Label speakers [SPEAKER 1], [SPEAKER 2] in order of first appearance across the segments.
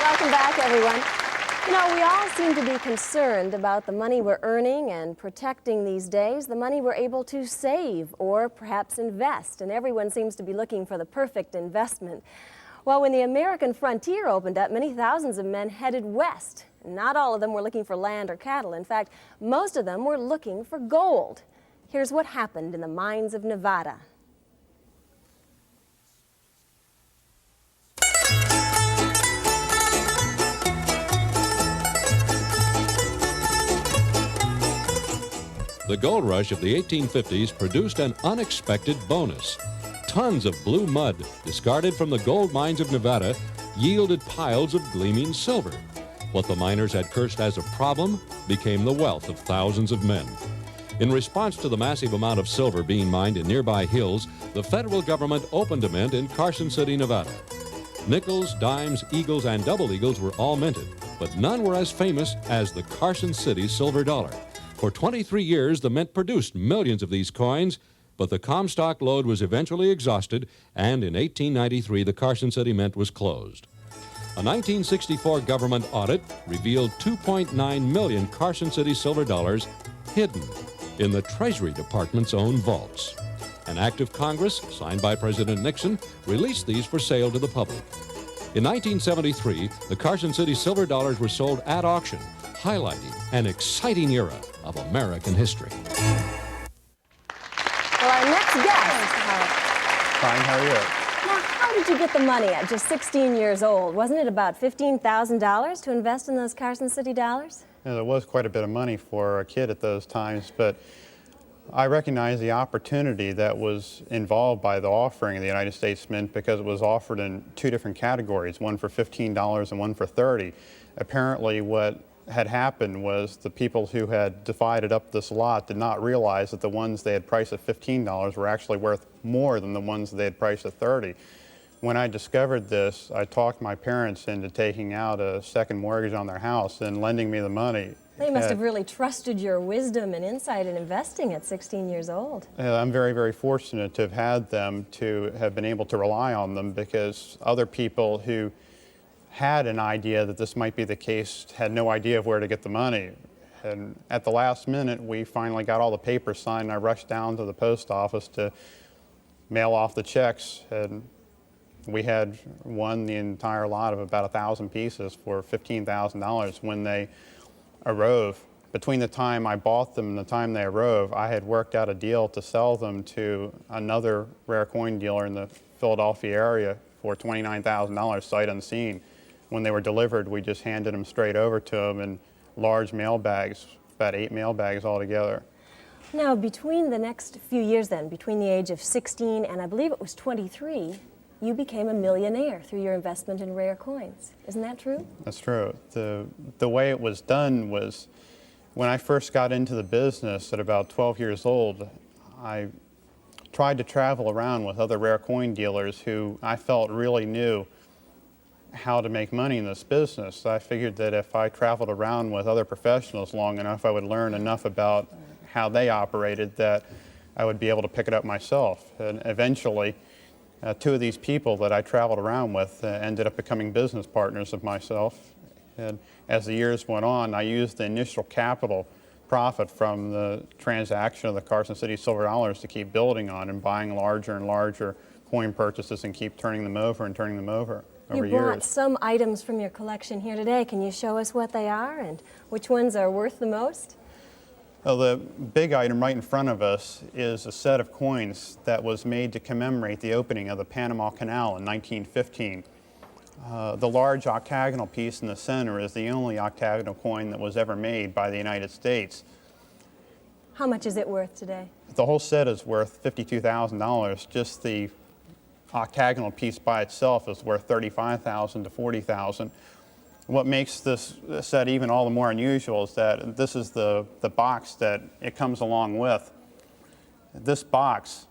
[SPEAKER 1] Welcome back, everyone. You know, we all seem to be concerned about the money we're earning and protecting these days, the money we're able to save or perhaps invest, and everyone seems to be looking for the perfect investment. Well, when the American frontier opened up, many thousands of men headed west. Not all of them were looking for land or cattle. In fact, most of them were looking for gold. Here's what happened in the mines of Nevada.
[SPEAKER 2] The gold rush of the 1850s produced an unexpected bonus. Tons of blue mud, discarded from the gold mines of Nevada, yielded piles of gleaming silver. What the miners had cursed as a problem became the wealth of thousands of men. In response to the massive amount of silver being mined in nearby hills, the federal government opened a mint in Carson City, Nevada. Nickels, dimes, eagles, and double eagles were all minted, but none were as famous as the Carson City silver dollar. For 23 years, the mint produced millions of these coins, but the Comstock lode was eventually exhausted, and in 1893, the Carson City Mint was closed. A 1964 government audit revealed 2.9 million Carson City silver dollars hidden in the Treasury Department's own vaults. An act of Congress, signed by President Nixon, released these for sale to the public. In 1973, the Carson City silver dollars were sold at auction, highlighting an exciting era of American history.
[SPEAKER 1] Well, our next guest,
[SPEAKER 3] Fine, how are you?
[SPEAKER 1] now, how did you get the money at just 16 years old? Wasn't it about $15,000 to invest in those Carson City dollars?
[SPEAKER 3] Yeah, there was quite a bit of money for a kid at those times, but I recognized the opportunity that was involved by the offering of the United States Mint because it was offered in two different categories, one for $15 and one for $30. Apparently what had happened was the people who had divided up this lot did not realize that the ones they had priced at $15 were actually worth more than the ones they had priced at $30. When I discovered this, I talked my parents into taking out a second mortgage on their house and lending me the money.
[SPEAKER 1] They must have really trusted your wisdom and insight in investing at 16 years old.
[SPEAKER 3] I'm very, very fortunate to have had them, to have been able to rely on them, because other people who had an idea that this might be the case had no idea of where to get the money. And at the last minute, we finally got all the papers signed, and I rushed down to the post office to mail off the checks. And we had won the entire lot of about 1,000 pieces for $15,000 when they arose. Between the time I bought them and the time they arose, I had worked out a deal to sell them to another rare coin dealer in the Philadelphia area for $29,000 sight unseen. When they were delivered, we just handed them straight over to them in large mail bags, about 8 mail bags altogether.
[SPEAKER 1] Now, between the next few years then, between the age of 16 and I believe it was 23, you became a millionaire through your investment in rare coins. Isn't that true?
[SPEAKER 3] That's true. The way it was done was, when I first got into the business at about 12 years old, I tried to travel around with other rare coin dealers who I felt really knew how to make money in this business. I figured that if I traveled around with other professionals long enough, I would learn enough about how they operated that I would be able to pick it up myself. And eventually, two of these people that I traveled around with ended up becoming business partners of myself. And as the years went on, I used the initial capital profit from the transaction of the Carson City silver dollars to keep building on and buying larger and larger coin purchases and keep turning them over and turning them over
[SPEAKER 1] You
[SPEAKER 3] years.
[SPEAKER 1] brought some items from your collection here today. Can you show us what they are and which ones are worth the most?
[SPEAKER 3] Well, the big item right in front of us is a set of coins that was made to commemorate the opening of the Panama Canal in 1915. The large octagonal piece in the center is the only octagonal coin that was ever made by the United States.
[SPEAKER 1] How much is it worth today?
[SPEAKER 3] The whole set is worth $52,000. Just the octagonal piece by itself is worth $35,000 to $40,000. What makes this set even all the more unusual is that this is the box that it comes along with. This box,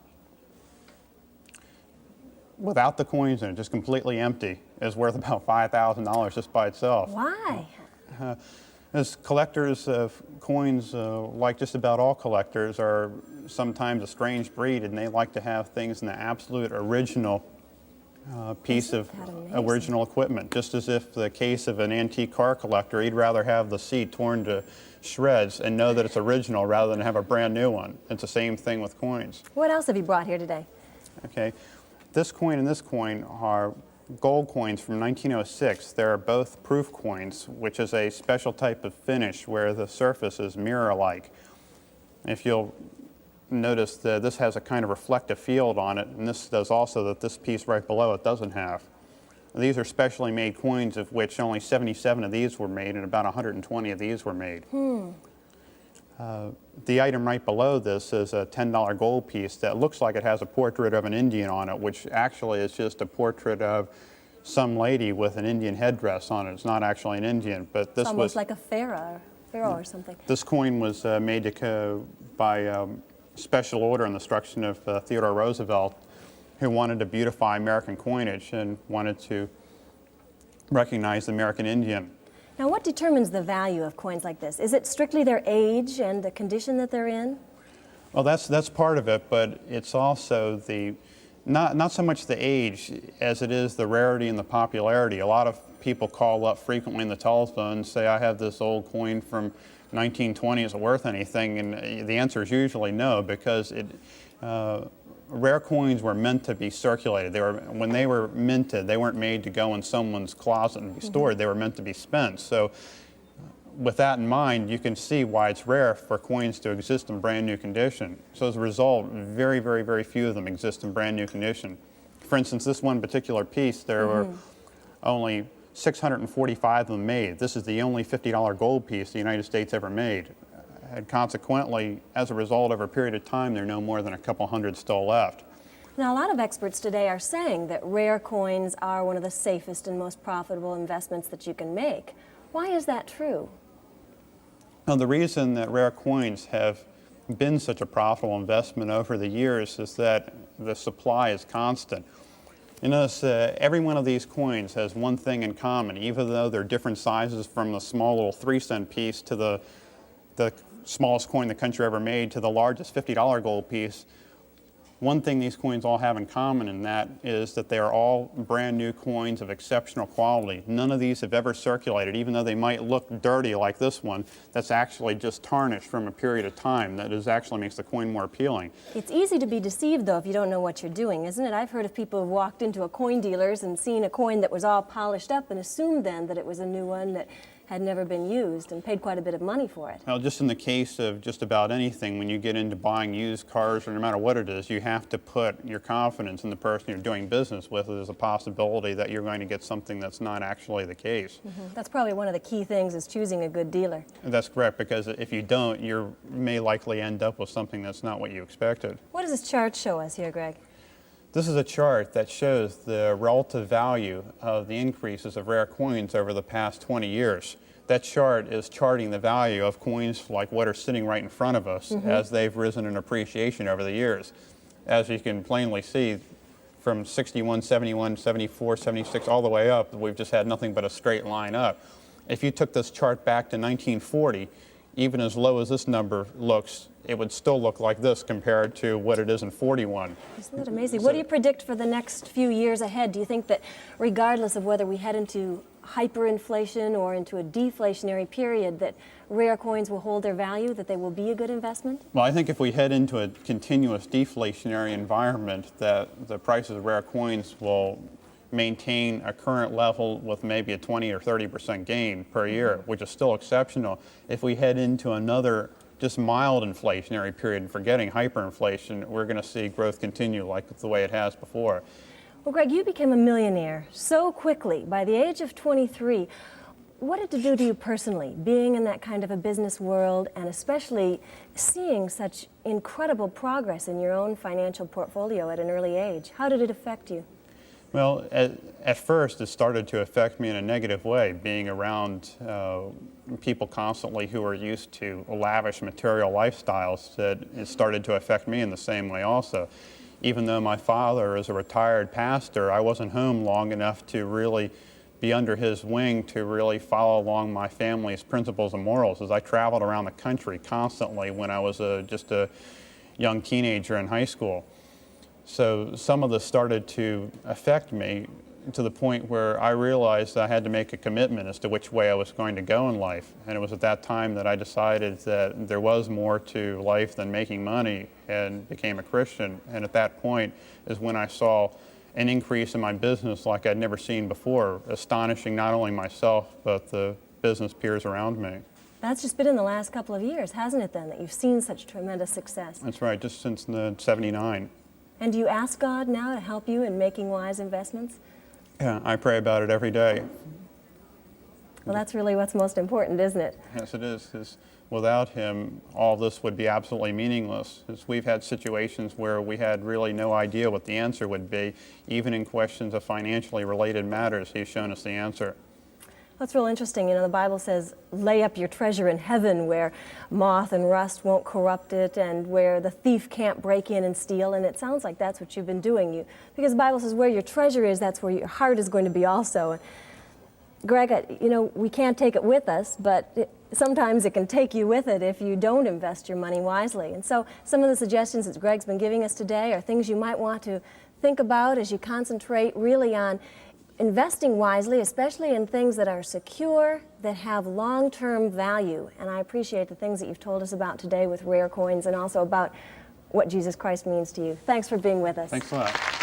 [SPEAKER 3] without the coins in it, just completely empty, is worth about $5,000 just by itself.
[SPEAKER 1] Why?
[SPEAKER 3] As collectors of coins, like just about all collectors, are sometimes a strange breed, and they like to have things in the absolute original piece of
[SPEAKER 1] Isn't that amazing?
[SPEAKER 3] original equipment, just as if the case of an antique car collector, he'd rather have the seat torn to shreds and know that it's original rather than have a brand new one. It's the same thing with coins.
[SPEAKER 1] What else have you brought here today?
[SPEAKER 3] Okay, this coin and this coin are gold coins from 1906. They're both proof coins, which is a special type of finish where the surface is mirror-like. If you'll notice that this has a kind of reflective field on it, and this does also that this piece right below it doesn't have. These are specially made coins, of which only 77 of these were made and about 120 of these were made. The item right below this is a $10 gold piece that looks like it has a portrait of an Indian on it, which actually is just a portrait of some lady with an Indian headdress on it. It's not actually an Indian, but this
[SPEAKER 1] It's almost
[SPEAKER 3] was
[SPEAKER 1] like a pharaoh or something.
[SPEAKER 3] this coin was made by special order and instruction of Theodore Roosevelt, who wanted to beautify American coinage and wanted to recognize the American Indian.
[SPEAKER 1] Now, what determines the value of coins like this? Is it strictly their age and the condition that they're in?
[SPEAKER 3] Well, that's part of it, but it's also not so much the age as it is the rarity and the popularity. A lot of people call up frequently in the telephone and say, I have this old coin from 1920, is it worth anything? And the answer is usually no, because rare coins were meant to be circulated. When they were minted, they weren't made to go in someone's closet and be stored. They were meant to be spent. So with that in mind, you can see why it's rare for coins to exist in brand new condition. So as a result, very, very, very few of them exist in brand new condition. For instance, this one particular piece, there were only 645 of them made. This is the only $50 gold piece the United States ever made. And consequently, as a result, over a period of time, there are no more than a couple hundred still left.
[SPEAKER 1] Now, a lot of experts today are saying that rare coins are one of the safest and most profitable investments that you can make. Why is that true?
[SPEAKER 3] Now, the reason that rare coins have been such a profitable investment over the years is that the supply is constant. You notice every one of these coins has one thing in common, even though they're different sizes, from the small little 3-cent piece to the smallest coin the country ever made to the largest $50 gold piece. One thing these coins all have in common, and that is that they are all brand new coins of exceptional quality. None of these have ever circulated, even though they might look dirty like this one. That's actually just tarnished from a period of time. That actually makes the coin more appealing.
[SPEAKER 1] It's easy to be deceived, though, if you don't know what you're doing, isn't it? I've heard of people who've walked into a coin dealer's and seen a coin that was all polished up and assumed then that it was a new one that had never been used and paid quite a bit of money for it.
[SPEAKER 3] Well, just in the case of just about anything, when you get into buying used cars, or no matter what it is, you have to put your confidence in the person you're doing business with. There's a possibility that you're going to get something that's not actually the case.
[SPEAKER 1] That's probably one of the key things, is choosing a good dealer.
[SPEAKER 3] That's correct, because if you don't, you may likely end up with something that's not what you expected.
[SPEAKER 1] What does this chart show us here, Greg?
[SPEAKER 3] This is a chart that shows the relative value of the increases of rare coins over the past 20 years. That chart is charting the value of coins like what are sitting right in front of us as they've risen in appreciation over the years. As you can plainly see, from 61, 71, 74, 76, all the way up, we've just had nothing but a straight line up. If you took this chart back to 1940, even as low as this number looks, it would still look like this compared to what it is in 41.
[SPEAKER 1] Isn't that amazing? What do you predict for the next few years ahead? Do you think that regardless of whether we head into hyperinflation or into a deflationary period, that rare coins will hold their value, that they will be a good investment?
[SPEAKER 3] Well, I think if we head into a continuous deflationary environment, that the prices of rare coins will maintain a current level with maybe a 20 or 30% gain per year, which is still exceptional. If we head into another just mild inflationary period, and forgetting hyperinflation, we're going to see growth continue like the way it has before.
[SPEAKER 1] Well, Greg, you became a millionaire so quickly by the age of 23. What did it do to you personally, being in that kind of a business world, and especially seeing such incredible progress in your own financial portfolio at an early age? How did it affect you?
[SPEAKER 3] Well, at first it started to affect me in a negative way, being around people constantly who are used to lavish material lifestyles. That it started to affect me in the same way also. Even though my father is a retired pastor, I wasn't home long enough to really be under his wing to really follow along my family's principles and morals, as I traveled around the country constantly when I was just a young teenager in high school. So some of this started to affect me to the point where I realized I had to make a commitment as to which way I was going to go in life. And it was at that time that I decided that there was more to life than making money, and became a Christian. And at that point is when I saw an increase in my business like I'd never seen before, astonishing not only myself, but the business peers around me.
[SPEAKER 1] That's just been in the last couple of years, hasn't it, then, that you've seen such tremendous success?
[SPEAKER 3] That's right, just since the '79.
[SPEAKER 1] And do you ask God now to help you in making wise investments?
[SPEAKER 3] Yeah, I pray about it every day.
[SPEAKER 1] Well, that's really what's most important, isn't it?
[SPEAKER 3] Yes, it is, because without him, all this would be absolutely meaningless. As we've had situations where we had really no idea what the answer would be. Even in questions of financially related matters, he's shown us the answer.
[SPEAKER 1] That's real interesting. You know, the Bible says, lay up your treasure in heaven where moth and rust won't corrupt it and where the thief can't break in and steal. And it sounds like that's what you've been doing. Because the Bible says where your treasure is, that's where your heart is going to be also. Greg, you know, we can't take it with us, but sometimes it can take you with it if you don't invest your money wisely. And so some of the suggestions that Greg's been giving us today are things you might want to think about as you concentrate really on investing wisely, especially in things that are secure, that have long-term value. And I appreciate the things that you've told us about today with rare coins and also about what Jesus Christ means to you. Thanks for being with us.
[SPEAKER 3] Thanks a lot.